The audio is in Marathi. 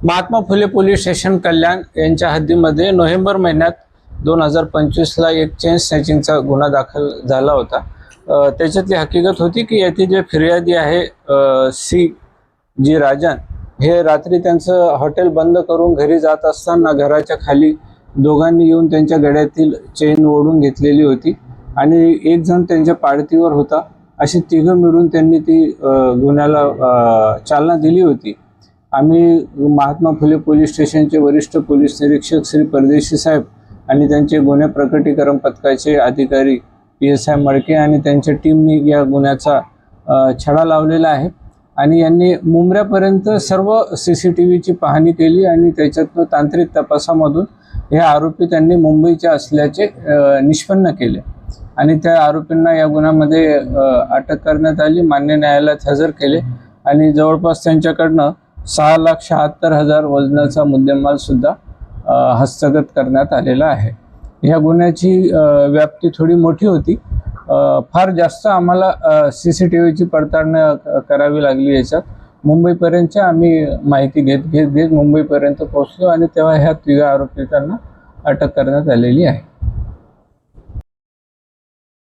महात्मा फुले पोलीस स्टेशन कल्याण यांच्या हद्दीमध्ये नोव्हेंबर महिन्यात 2025ला एक चेन स्नॅचिंगचा गुन्हा दाखल झाला होता। त्याच्यातली हकीकत होती की यातील जे फिर्यादी आहे सी जी राजन, हे रात्री त्यांचं हॉटेल बंद करून घरी जात असताना घराच्या खाली दोघांनी येऊन त्यांच्या गळ्यातील चेन ओढून घेतलेली होती आणि एक जण त्यांच्या पाळतीवर होता। अशी तिघं मिळून त्यांनी ती गुन्ह्याला चालना दिली होती। आम्ही महात्मा फुले पोलीस स्टेशनचे वरिष्ठ पोलीस निरीक्षक श्री परदेशी साहेब आणि त्यांचे गुन्हे प्रकटीकरण पथकाचे अधिकारी PSI मडके आणि त्यांच्या टीमनी या गुन्ह्याचा छडा लावलेला आहे आणि यांनी मुंबऱ्यापर्यंत सर्व CCTVची पाहणी केली आणि त्याच्यातून तांत्रिक तपासामधून हे आरोपी त्यांनी मुंबईचे असल्याचे निष्पन्न केले आणि त्या आरोपींना या गुन्ह्यामध्ये अटक करण्यात आली, मान्य न्यायालयात हजर केले आणि जवळपास त्यांच्याकडनं 6,76,000 वजनाचा मुद्देमाल सुद्धा हस्तगत करण्यात आलेला आहे। या गुन्ह्याची व्याप्ती थोडी मोठी होती, फार जास्त आम्हाला CCTVची पडताळणी करावी लागली। याच्यात मुंबईपर्यंत आम्ही माहिती घेत मुंबईपर्यंत पोहोचलो आणि तेव्हा ह्या तिघा आरोपितांना अटक करण्यात आलेली आहे।